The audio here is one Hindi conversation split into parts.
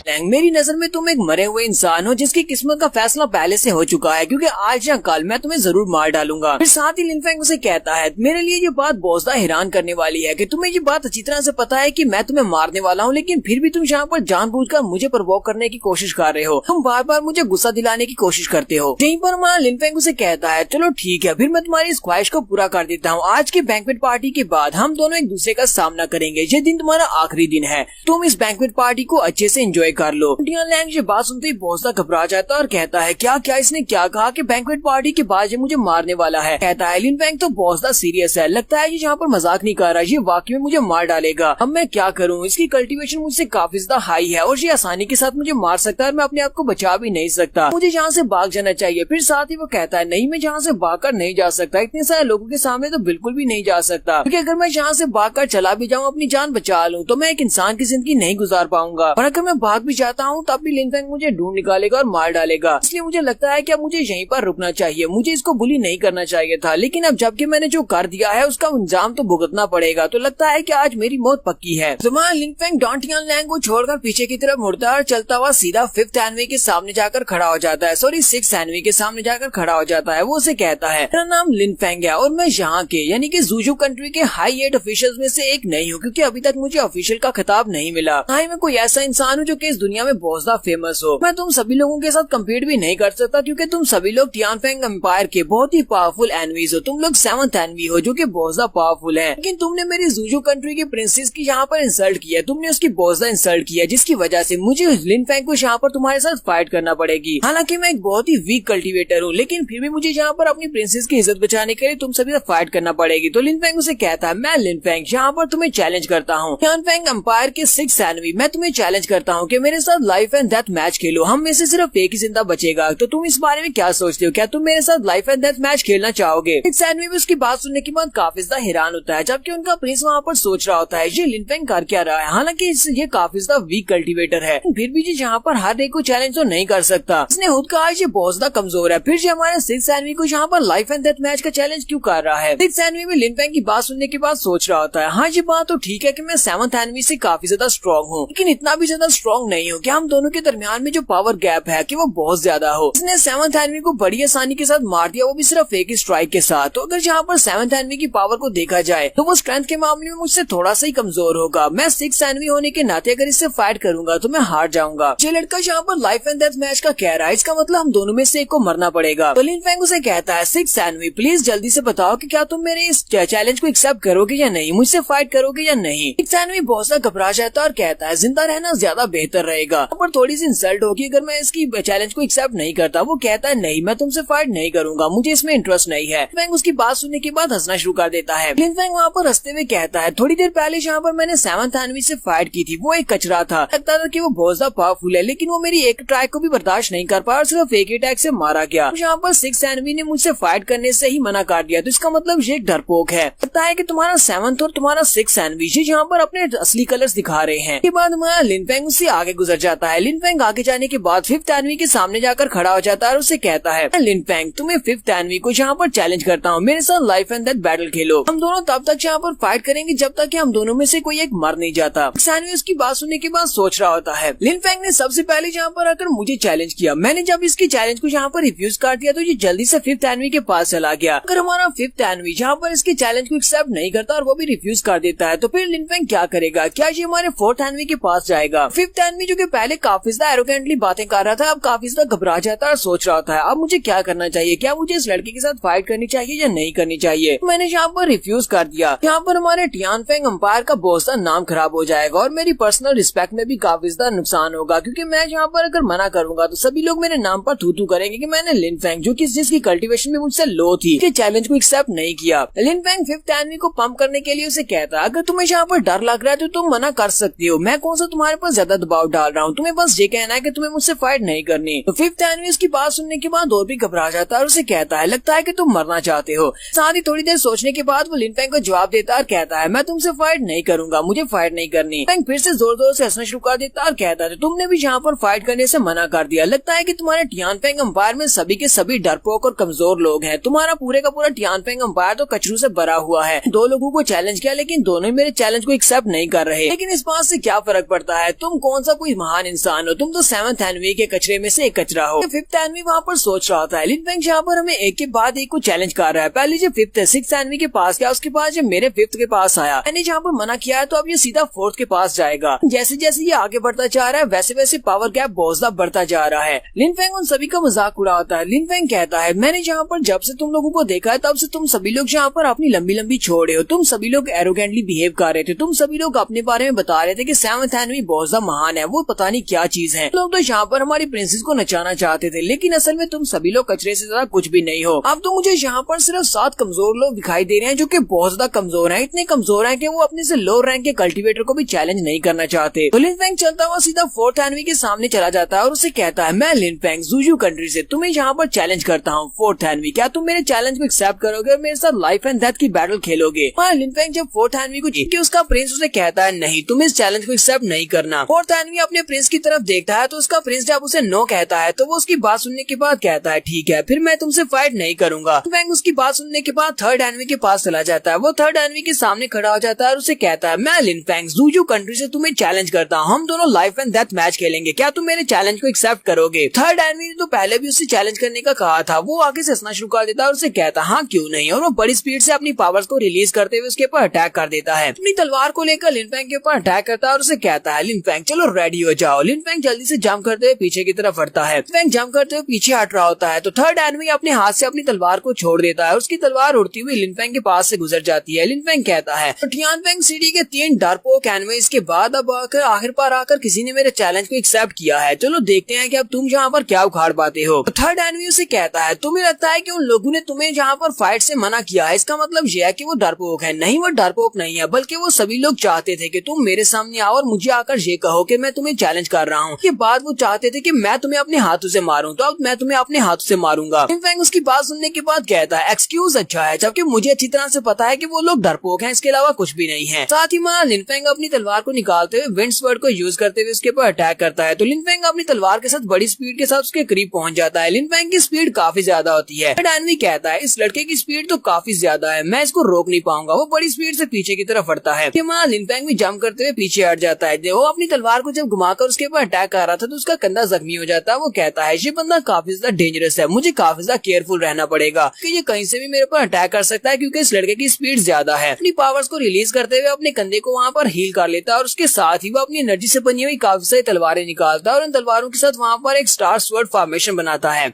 टैंग, मेरी नजर में तुम एक मरे हुए इंसान हो जिसकी किस्मत का फैसला पहले से हो चुका है, क्योंकि आज या कल मैं तुम्हें जरूर मार डालूंगा। फिर साथ ही लिन फेंग उसे कहता है, मेरे लिए ये बात बहुत ज्यादा हैरान करने वाली है कि तुम्हें ये बात अच्छी तरह से पता है कि मैं तुम्हें मारने वाला हूँ, लेकिन फिर भी तुम यहाँ पर जानबूझकर मुझे प्रवोक करने की कोशिश कर रहे हो। तुम बार बार मुझे गुस्सा दिलाने की कोशिश करते हो। यहीं पर हमारा लिन फेंग उसे कहता है, चलो ठीक है, फिर मैं तुम्हारी इस ख्वाहिश को पूरा कर देता हूँ। आज के बैंक्वेट पार्टी के बाद हम दोनों एक दूसरे का सामना करेंगे। ये दिन तुम्हारा आखिरी दिन है, तुम इस बैंक्वेट पार्टी को अच्छे से एंजॉय कर लो। टियान लैंग ये बात सुनते ही बहुत ज्यादा घबरा जाता है और कहता है, क्या क्या इसने क्या कहा कि बैंक्वेट पार्टी के बाद ये मुझे मारने वाला है। कहता है, लिन फेंग तो बहुत ज्यादा सीरियस है, लगता है ये यहाँ पर मजाक नहीं कर रहा, ये वाकई में मुझे मार डालेगा। अब मैं क्या करूँ, इसकी कल्टीवेशन मुझसे काफी ज्यादा हाई है और ये आसानी के साथ मुझे मार सकता है और मैं अपने आप को बचा भी नहीं सकता। मुझे यहाँ से भाग जाना चाहिए। फिर साथ ही वो कहता है, नहीं, मैं यहाँ से भागकर नहीं जा सकता, इतने सारे लोगों के सामने तो बिल्कुल भी नहीं जा सकता, क्योंकि अगर मैं यहाँ से भागकर चला भी जाऊँ, अपनी जान बचा लूँ, तो मैं एक इंसान की जिंदगी नहीं गुजार पाऊंगा। और अगर मैं भाग भी जाता हूँ तब भी लिन फेंग मुझे ढूंढ निकालेगा और मार डालेगा। इसलिए मुझे लगता है कि अब मुझे यहीं पर रुकना चाहिए, मुझे इसको बुली नहीं करना चाहिए था, लेकिन अब जबकि मैंने जो कर दिया है उसका इंजाम तो भुगतना पड़ेगा। तो लगता है कि आज मेरी मौत पक्की है। लिन फेंग डॉन टियान लैंग को छोड़कर पीछे की तरफ मुड़ता है और चलता हुआ सीधा 5th एनवी के सामने जाकर खड़ा हो जाता है, सॉरी 6th एनवी के सामने जाकर खड़ा हो जाता है। वो उसे कहता है, मेरा नाम लिन फेंग है और मैं यहाँ के यानी कि ज़ूजू कंट्री के हाई 8 ऑफिशियल्स में से एक नहीं हूँ, क्योंकि अभी तक मुझे ऑफिशियल का खिताब नहीं मिला। हाँ, मैं कोई ऐसा इंसान हूँ जो कि इस दुनिया में बहुत ज्यादा फेमस हो। मैं तुम सभी लोगों के साथ कम्पीट भी नहीं कर सकता, क्योंकि तुम सभी लोग टियानफेंग एम्पायर के बहुत ही पावरफुल एनवीज हो। तुम लोग 7th एनवी हो जो कि बहुत ज्यादा पावरफुल है, लेकिन तुमने मेरी ज़ूजू कंट्री की प्रिंसेस की यहाँ पर इंसल्ट किया, तुमने उसकी बहुत ज्यादा इंसल्ट किया, जिसकी वजह से मुझे लिन फेंग को यहाँ पर तुम्हारे साथ फाइट करना पड़ेगी। हालांकि मैं एक बहुत ही वीक कल्टीवेटर हूँ, लेकिन फिर भी मुझे यहाँ पर अपनी प्रिंसेस की इज्जत बचाने के लिए तुम सभी से फाइट करना पड़ेगी। तो लिन फेंग उसे कहता है, मैं लिन फेंग यहाँ पर तुम्हें चैलेंज करता हूँ, टियानफेंग एम्पायर के 6th एनवी, मैं तुम्हें चैलेंज करता हूँ कि मेरे साथ लाइफ एंड डेथ मैच खेलो, हम में से सिर्फ एक ही जिंदा बचेगा। तो तुम इस बारे में क्या सोचते हो, क्या तुम मेरे साथ लाइफ एंड डेथ मैच खेलना चाहोगे? 6th एनवी भी उसकी बात सुनने के बाद काफी ज्यादा हैरान होता है, जबकि उनका प्रिंस वहाँ पर सोच रहा होता है, ये लिन फेंग कर क्या रहा है। हालांकि ये काफी ज्यादा वीक कल्टीवेटर है, फिर भी यहाँ पर हर एक को चैलेंज तो नहीं कर सकता। इसने खुद कहा ये बहुत ज्यादा कमजोर है, फिर हमारे 6th एनवी को यहाँ पर लाइफ एंड डेथ मैच का चैलेंज क्यों कर रहा है? 6th एनवी में लिन फेंग की बात सुनने के बाद सोच रहा होता है, हाँ ये बात तो ठीक है कि मैं 7th एनवी से काफी ज्यादा स्ट्रॉन्ग हूँ, लेकिन इतना भी ज्यादा स्ट्रॉन्ग नहीं हूँ कि हम दोनों के दरमियान में जो पावर गैप है कि वो बहुत ज्यादा हो। इसने 7th एनवी को बड़ी आसानी के साथ मार दिया, वो भी सिर्फ एक ही स्ट्राइक के साथ। तो अगर यहाँ पर 7th एनवी की पावर को देखा जाए तो वो स्ट्रेंथ के मामले में मुझसे थोड़ा सा ही कमजोर होगा। मैं 6th एनवी होने के नाते अगर इससे फाइट करूंगा तो मैं हार जाऊंगा। ये लड़का यहाँ पर लाइफ एंड डेथ मैच का कह रहा है, इसका मतलब हम दोनों में से एक को मरना पड़ेगा। तो लिन फेंग उसे कहता है, 6th एनवी प्लीज जल्दी से बताओ कि क्या तुम मेरे इस चैलेंज को एक्सेप्ट करोगे या नहीं, मुझसे फाइट करोगे या नहीं। 6th एनवी बहुत सा घबरा जाता है और कहता है, जिंदा रहना ज्यादा बेहतर रहेगा, पर थोड़ी सी इंसल्ट होगी अगर मैं इसकी चैलेंज को एक्सेप्ट नहीं करता। वो कहता है, नहीं, मैं तुमसे फाइट नहीं करूंगा, मुझे इसमें इंटरेस्ट नहीं है। फेंग उसकी बात सुनने के बाद हंसना शुरू कर देता है। लिन फेंग वहाँ पर हंसते हुए कहता है, थोड़ी देर पहले जहाँ पर मैंने 7th एनवी से फाइट की थी वो एक कचरा था, लगता था कि वो बहुत ज्यादा पावरफुल है, लेकिन वो मेरी एक ट्रैक को भी बर्दाश्त नहीं कर पाया और सिर्फ एक ही अटैक से मारा गया। यहाँ पर 6th एनवी ने मुझसे फाइट करने से ही मना कर दिया, तो इसका मतलब ये एक डरपोक है। लगता है कि तुम्हारा 7th और तुम्हारा 6th एनवी यहाँ पर अपने असली कलर्स दिखा रहे हैं। के बाद हमारा लिन फेंग उससे आगे गुजर जाता है। लिन फेंग आगे जाने के बाद 5th एनवी के सामने जाकर खड़ा हो जाता है और उसे कहता है, लिन फेंग तुम्हें 5th एनवी को यहाँ पर चैलेंज करता हूँ, मेरे साथ लाइफ एंड डेथ बैटल खेलो। हम दोनों तब तक यहाँ पर फाइट करेंगे जब तक कि हम दोनों में से कोई एक मर नहीं जाता। 6th एनवी उसकी बात सुनने के बाद सोच रहा होता है, लिन फेंग ने सबसे पहले यहाँ पर आकर मुझे चैलेंज किया, मैंने जब इसके चैलेंज को यहाँ पर रिफ्यूज कर दिया तो ये जल्दी से 5th एनवी के पास चला गया। अगर हमारा 5th एनवी यहाँ पर इसके चैलेंज को एक्सेप्ट नहीं करता और वो भी रिफ्यूज कर देता है तो फिर लिन फेंग क्या करेगा? क्या ये हमारे 4th एनवी के पास जाएगा? 5th एनवी जो कि पहले काफी ज्यादा एरोगेंटली बातें कर रहा था, अब काफी ज्यादा घबरा जाता है और सोच रहा था, अब मुझे क्या करना चाहिए, क्या मुझे इस लड़के के साथ फाइट करनी चाहिए या नहीं करनी चाहिए? मैंने यहाँ पर रिफ्यूज कर दिया, यहाँ पर हमारे टियानफेंग एम्पायर का बहुत सा नाम खराब हो जाएगा और मेरी पर्सनल रिस्पेक्ट में भी काफी ज्यादा नुकसान होगा, क्योंकि मैं यहाँ पर अगर मना करूंगा तो सभी लोग मेरे नाम पर थू करेंगे कि मैंने लिन फेंग जो कि जिसकी कल्टीवेशन में मुझसे लो थी के चैलेंज को एक्सेप्ट नहीं किया। लिन फेंग 5th एनवी को पंप करने के लिए उसे कहता है, अगर तुम्हें यहाँ पर डर लग रहा है तो तुम मना कर सकती हो, मैं कौन सा तुम्हारे पास ज्यादा दबाव डाल रहा हूँ, तुम्हें बस ये कहना है कि तुम्हें मुझसे फाइट नहीं करनी। तो 5th एनवी उसकी बात सुनने के बाद और भी घबरा जाता है और उसे कहता है, लगता है कि तुम मरना चाहते हो। साथ ही थोड़ी देर सोचने के बाद वो लिन फेंग को जवाब देता है और कहता है, मैं तुमसे फाइट नहीं करूंगा, मुझे फाइट नहीं करनी। फेंग फिर से जोर जोर से हंसना शुरू कर देता है और कहता है, तुमने भी यहाँ पर फाइट करने से मना कर दिया, लगता है कि तुम्हारे टियानफेंग एम्पायर में सभी के सभी डरपोक और कमजोर लोग हैं, तुम्हारा पूरे का पूरा टियानफेंग एम्पायर तो कचरू से भरा हुआ है। 2 लोगों को चैलेंज किया लेकिन दोनों मेरे चैलेंज को एक्सेप्ट नहीं कर रहे, लेकिन इस बात से क्या फर्क पड़ता है, तुम कौन सा कोई महान इंसान हो, तुम तो 7th एनवी के कचरे में से एक कचरा हो। 5th एनवी वहाँ पर सोच रहा था। लिन फेंग यहाँ पर हमें एक के बाद एक को चैलेंज कर रहा है। पहले जब 5th 6th एनवी के पास गया, उसके बाद जब मेरे 5th के पास आया, मैंने जहाँ पर मना किया है तो अब ये सीधा 4th के पास जाएगा। जैसे जैसे ये आगे बढ़ता जा रहा है वैसे वैसे पावर गैप बहुत ज्यादा बढ़ता जा रहा है। लिन फेंग उन सभी का मजाक उड़ाता है। लिन फेंग कहता है, मैंने जहाँ पर जब से तुम लोगों को देखा है तब से तुम सभी लोग जहाँ पर अपनी लंबी लंबी छोड़े हो, तुम सभी लोग एरोगेंटली बिहेव कर रहे थे, तुम सभी लोग अपने बारे में बता रहे थे कि 7th एनवी बहुत ज्यादा महान है, वो पता नहीं क्या चीज है। लोग तो यहाँ पर हमारी प्रिंसेस को नचाना चाहते थे, लेकिन असल में तुम सभी लोग कचरे से ज्यादा कुछ भी नहीं हो। अब तो मुझे यहाँ पर सिर्फ 7 कमजोर लोग दिखाई दे रहे हैं जो कि बहुत ज्यादा कमजोर हैं, इतने कमजोर हैं कि वो अपने से लो रैंक के कल्टीवेटर को भी चैलेंज नहीं करना चाहते। तो लिन फेंग चलता हुआ सीधा 4th एनवी के सामने चला जाता है और उसे कहता है, मैं लिन फेंग ज़ूजू कंट्री से तुम्हें यहाँ पर चैलेंज करता हूँ 4th एनवी, क्या तुम मेरे चैलेंज को एक्सेप्ट करोगे और मेरे साथ लाइफ एंड डेथ की बैटल खेलोगे? लिन फेंग जब 4th एनवी को जीत के उसका प्रिंस उसे कहता है, नहीं तुम इस चैलेंज को एक्सेप्ट नहीं करना। 4th एनवी अपने प्रिंस की तरफ देखता है तो उसका प्रिंस जब उसे नो कहता है तो वो उसकी बात सुनने के बाद कहता है, ठीक है फिर मैं तुमसे फाइट नहीं करूंगा। लिन फेंग उसकी बात सुनने के बाद 3rd एनवी के पास चला जाता है। वो 3rd एनवी के सामने खड़ा हो जाता है और उसे कहता है, मैं लिन फेंग ज़ूजू कंट्री से तुम्हें चैलेंज करता हूँ, हम दोनों लाइफ एंड डेथ मैच खेलेंगे, क्या तुम मेरे चैलेंज को एक्सेप्ट करोगे? 3rd एनवी ने तो पहले भी उससे चैलेंज करने का कहा था। वो आगे से हंसना शुरू कर देता है और उसे कहता है, हाँ क्यों नहीं, और वो बड़ी स्पीड से अपनी पावर्स को रिलीज करते हुए उसके ऊपर अटैक कर देता है। अपनी तलवार को लेकर लिन फेंग के ऊपर अटैक करता है और उसे कहता है, लिन फेंग चलो रेडी हो जाओ। लिन फेंग जल्दी से जंप करते हुए पीछे की तरफ हटता है। फेंग जंप करते हुए पीछे हट रहा होता है तो 3rd एनवी अपने हाथ से अपनी तलवार को छोड़ देता है। उसकी तलवार उड़ती हुई लिन फेंग के पास से गुजर जाती है। लिन फेंग कहता है, तो टियानफेंग सिटी के 3 डरपोक एनवीज के बाद अब आखिर पार आकर किसी ने मेरे चैलेंज को एक्सेप्ट किया है, चलो देखते हैं कि अब तुम यहाँ पर क्या उखाड़ पाते हो। तो 3rd एनवी उसे कहता है, तुम्हें लगता है कि उन लोगों ने तुम्हें यहाँ पर फाइट से मना किया है, इसका मतलब यह है कि वो डरपोक है? नहीं, वो डरपोक नहीं है, बल्कि वो सभी लोग चाहते थे कि तुम मेरे सामने आओ और मुझे आकर ये कहो कि मैं तुम्हें चैलेंज कर रहा हूँ। के बाद वो चाहते थे कि मैं तुम्हें अपने हाथों से मारूं, तो अब मैं तुम्हें अपने हाथों से मारूंगा। लिन फेंग उसकी बात सुनने के बाद कहता है, एक्सक्यूज अच्छा है, जबकि मुझे अच्छी तरह से पता है कि वो लोग डरपोक हैं, इसके अलावा कुछ भी नहीं है। साथ ही मां लिन फेंग अपनी तलवार को निकालते हुए विंड स्वर्ड को यूज करते हुए उसके ऊपर अटैक करता है। तो लिन फेंग अपनी तलवार के साथ बड़ी स्पीड के साथ उसके करीब पहुंच जाता है। लिन फेंग की स्पीड काफी ज्यादा होती है। एनवी कहता है, इस लड़के की स्पीड तो काफी ज्यादा है, मैं इसको रोक नहीं पाऊंगा। वो बड़ी स्पीड से पीछे की तरफ हटता है। लिन फेंग भी जंप करते हुए पीछे हट जाता है। वो अपनी तलवार को जब घुमाकर उसके ऊपर अटैक कर रहा था तो उसका कंधा जख्मी हो जाता है। वो कहता है, ये बंदा काफी ज्यादा डेंजरस है, मुझे काफी ज्यादा केयरफुल रहना पड़ेगा कि ये कहीं से भी मेरे ऊपर अटैक कर सकता है, क्योंकि इस लड़के की स्पीड ज्यादा है। अपनी पावर्स को रिलीज करते हुए अपने कंधे को वहाँ पर हील कर लेता है और उसके साथ ही वो अपनी एनर्जी से बनी हुई काफी सारी तलवारें निकालता है और उन तलवारों के साथ वहाँ पर एक स्टार स्वॉर्ड फॉर्मेशन बनाता है।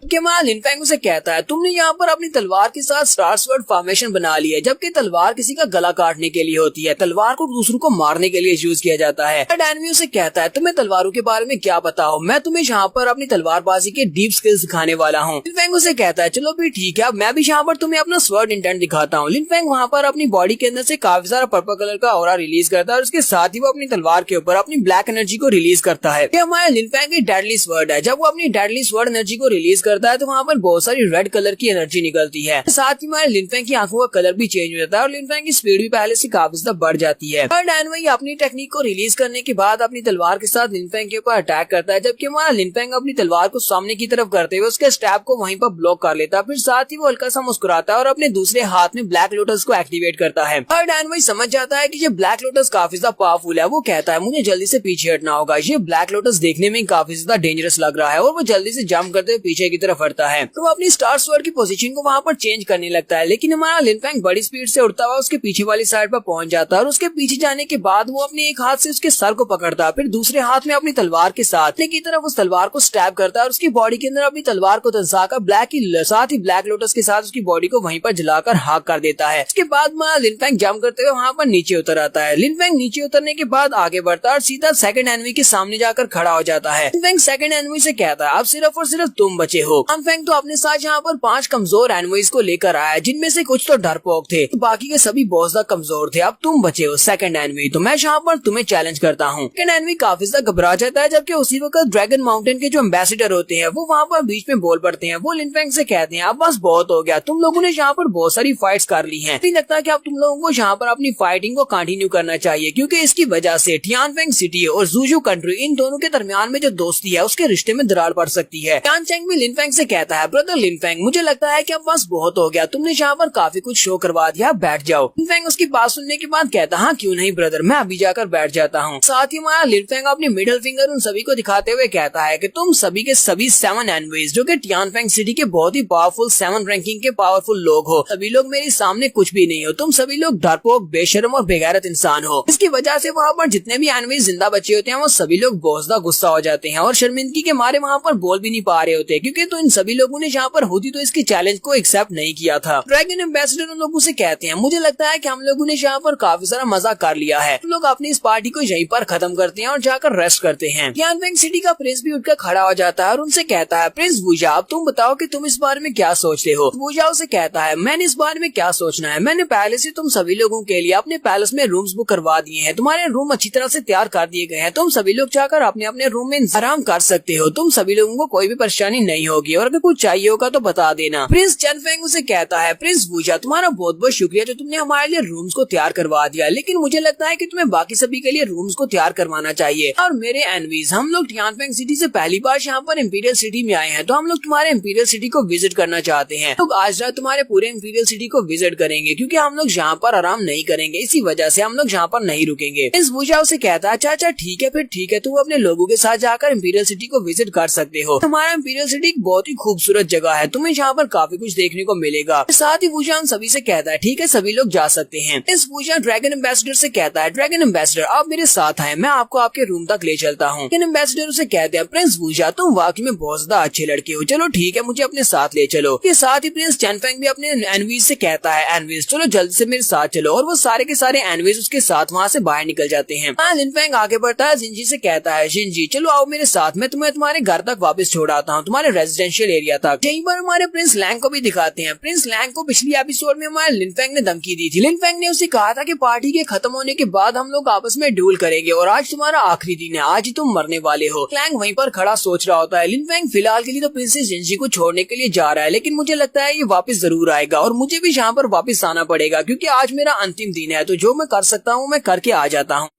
लिन फेंग उसे कहता है, तुमने यहाँ पर अपनी तलवार के साथ स्टार स्वॉर्ड फॉर्मेशन बना लिया है, जबकि तलवार किसी का गला काटने के लिए होती है, तलवार को दूसरों को मारने के लिए यूज किया जाता है। एनवी उसे कहता है, तुम्हें तलवारों के बारे में क्या पता हो, मैं तुम्हें यहाँ पर अपनी तलवारबाजी के डीप स्किल्स दिखाने वाला हूँ। लिन फेंग उसे कहता है, चलो भी ठीक है, मैं भी यहाँ पर तुम्हें अपना स्वर्ड इंटेंट दिखाता हूँ। लिन फेंग वहाँ पर अपनी बॉडी के अंदर से काफी सारा पर्पल कलर का ऑरा रिलीज करता है और उसके साथ ही वो अपनी तलवार के ऊपर अपनी ब्लैक एनर्जी को रिलीज करता है। ये हमारा लिन फेंग की डेडली स्वर्ड है। जब वो अपनी डेडली स्वर्ड एनर्जी को रिलीज करता है तो वहाँ पर बहुत सारी रेड कलर की एनर्जी निकलती है। साथ ही हमारे लिन फेंग की आंखों का कलर भी चेंज हो जाता है और लिन फेंग की स्पीड भी पहले से काफी ज्यादा बढ़ जाती है। थर्ड एनवी अपनी टेक्निक को रिलीज करने के बाद अपनी तलवार के साथ लिन फेंग के ऊपर अटैक करता है, जबकि हमारा लिन फेंग अपनी तलवार को सामने की तरफ करते हुए उसके स्टैब को वहीं पर ब्लॉक कर लेता है। फिर साथ ही वो हल्का सा मुस्कुराता है और अपने दूसरे हाथ में ब्लैक लोटस को एक्टिवेट करता है। थर्ड एनवी समझ जाता है कि ये ब्लैक लोटस काफी ज्यादा पावरफुल है। वो कहता है, मुझे जल्दी से पीछे हटना होगा, ये ब्लैक लोटस देखने में काफी ज्यादा डेंजरस लग रहा है, और वो जल्दी से जंप करते हुए पीछे की तरफ हटता है। तो वो अपनी स्टार स्वॉर्ड की पोजीशन को वहाँ पर चेंज करने लगता है, लेकिन हमारा लिन फेंग बड़ी स्पीड से उड़ता हुआ उसके पीछे वाली साइड पर पहुंच जाता है और उसके पीछे जाने के बाद वो अपने एक हाथ से उसके सर को पकड़ता है, फिर दूसरे हाथ में अपनी तलवार के साथ की तरफ उस तलवार को स्टैब करता है और उसकी बॉडी के अंदर अपनी तलवार को धंसाकर ब्लैक लोटस के साथ उसकी बॉडी को वहीं पर जलाकर हाक कर देता है। इसके बाद लिन फेंग जंप करते हुए वहाँ पर नीचे उतर आता है। लिन फेंग नीचे उतरने के बाद आगे बढ़ता है और सीधा सेकंड एनवी के सामने जाकर खड़ा हो जाता है। लिन फेंग सेकंड एनवी से कहता है, अब सिर्फ और सिर्फ तुम बचे हो। लिन फेंग तो अपने साथ यहाँ पर 5 कमजोर एनवीज को लेकर आया, जिनमें से कुछ तो डरपोक थे, बाकी के सभी बहुत ज्यादा कमजोर थे। अब तुम बचे हो सेकंड एनवी, तो मैं यहाँ पर तुम्हें चैलेंज करता हूँ। सेकंड एनवी काफी ज्यादा घबरा जाता है, जबकि उसी वक्त ड्रैगन माउंटेन के जो एम्बेसडर होते हैं वो वहाँ पर बीच में बोल पड़ते हैं। वो लिन फेंग से कहते हैं, अब बस बहुत हो गया, तुम लोगों ने यहाँ पर बहुत सारी फाइट्स कर ली हैं। नहीं लगता कि अब तुम लोगों को यहाँ पर अपनी फाइटिंग को कंटिन्यू करना चाहिए, क्योंकि इसकी वजह से टियानफेंग सिटी और ज़ूजू कंट्री, इन दोनों के दरमियान में जो दोस्ती है उसके रिश्ते में दरार पड़ सकती है। टियानफेंग भी लिन फेंग से कहता है, ब्रदर लिन फेंग, मुझे लगता है कि अब बस बहुत हो गया, तुमने यहाँ पर काफी कुछ शो करवा दिया, बैठ जाओ। लिन फेंग उसकी बात सुनने के बाद कहता, हाँ क्यों नहीं ब्रदर, मैं अभी जाकर बैठ जाता हूँ। साथ ही हमारा लिन फेंग अपनी मिडिल फिंगर उन सभी को दिखाते हुए कहता है कि तुम सभी के सभी 7 एनवीज जो कि टियानफेंग सिटी के बहुत ही पावरफुल 7 रैंकिंग के पावरफुल लोग हो, सभी लोग मेरे सामने कुछ भी नहीं हो। तुम सभी लोग डरपोक, बेशर्म और बेगैरत इंसान हो। इसकी वजह से वहाँ पर जितने भी एनवीज जिंदा बचे होते हैं वो सभी लोग बहुत ज्यादा गुस्सा हो जाते हैं और शर्मिंदगी के मारे वहाँ पर बोल भी नहीं पा रहे होते, क्योंकि तो इन सभी लोगों ने जहाँ पर होती तो इसकी चैलेंज को एक्सेप्ट नहीं किया था। ड्रैगन एम्बेसडर उन लोगों से कहते हैं, मुझे लगता है कि हम लोगों ने यहाँ पर काफी सारा मजा कर लिया है। हम लोग अपनी इस पार्टी को यहीं पर खत्म करते हैं और जाकर रेस्ट करते हैं। टियानफेंग सिटी का प्रिंस भी उठकर खड़ा हो जाता है और उनसे कहता है, प्रिंस वुजा, अब तुम बताओ कि तुम इस बारे में क्या सोचते हो। वुजा उसे कहता है, मैंने इस बारे में क्या सोचना है, मैंने पहले से तुम सभी लोगों के लिए अपने पैलेस में रूम्स बुक करवा दिए हैं। तुम्हारे रूम अच्छी तरह से तैयार कर दिए गए हैं। तुम सभी लोग जाकर अपने अपने रूम में आराम कर सकते हो। तुम सभी लोगों को कोई भी परेशानी नहीं होगी और अगर कुछ चाहिए होगा तो बता देना। प्रिंस चनफेंग उसे कहता है, प्रिंस वुजा, तुम्हारा बहुत बहुत शुक्रिया जो तुमने हमारे लिए रूम्स को तैयार करवा दिया, लेकिन मुझे लगता है कि तुम्हें बाकी सभी के लिए रूम्स को तैयार करवाना चाहिए। और मेरे एनवीज, हम लोग टियानफेंग सिटी से पहली बार यहाँ पर इंपीरियल सिटी में आए हैं, तो हम लोग तुम्हारे इंपीरियल सिटी को विजिट करना चाहते हैं। तो आज रात तुम्हारे पूरे इंपीरियल सिटी को विजिट करेंगे, क्योंकि हम लोग यहाँ पर आराम नहीं करेंगे, इसी वजह से हम लोग यहाँ पर नहीं रुकेंगे। इस वुजा उसे कहता है, अच्छा ठीक है, फिर ठीक है, तुम अपने लोगों के साथ जाकर इंपीरियल सिटी को विजिट कर सकते हो। हमारा इंपीरियल सिटी एक बहुत ही खूबसूरत जगह है, तुम्हें यहाँ पर काफी कुछ देखने को मिलेगा। साथ ही वुजा उन सभी से कहता है, ठीक है, सभी लोग जा सकते हैं। इस वुजा ड्रैगन एम्बेसडर से कहता है, ड्रैगन एम्बेसडर, आप मेरे साथ आए, मैं आपको आपके रूम तक ले चलता हूँ। ड्रैगन एम्बेसडर उसे कहते हैं, प्रिंस वुजा, तुम वाकई में बहुत ज्यादा अच्छे लड़के हो, चलो ठीक है, मुझे अपने साथ ले चलो। ये साथ ही प्रिंस चनफेंग भी अपने एनवीज से कहता है, एनवीज चलो जल्दी से मेरे साथ चलो, और वो सारे के सारे एनवीज उसके साथ वहाँ से बाहर निकल जाते हैं। लिनफेंग आगे बढ़ता है, जिंजी से कहता है, जिंजी चलो आओ मेरे साथ, मैं तुम्हें तुम्हारे घर तक वापस छोड़ आता हूँ, तुम्हारे रेजिडेंशियल एरिया तक। यहीं पर हमारे प्रिंस लैंग को भी दिखाते हैं। प्रिंस लैंग को पिछली एपिसोड में हमारे लिनफेंग ने धमकी दी थी। लिनफेंग ने उसे कहा था कि पार्टी के खत्म होने के बाद हम लोग आपस में ड्यूल करेंगे और आज तुम्हारा आखिरी दिन है, आज ही तुम मरने वाले हो। लैंग वहीं पर खड़ा सोच रहा होता है। लिनफेंग फिलहाल के लिए तो प्रिंसेस जिंजी को छोड़ने के लिए जा रहा है, लेकिन मुझे लगता है ये वापस जरूर आएगा और मुझे भी यहाँ पर वापस आना पड़ेगा, क्योंकि आज मेरा अंतिम दिन है, तो जो मैं कर सकता हूँ मैं करके आ जाता हूँ।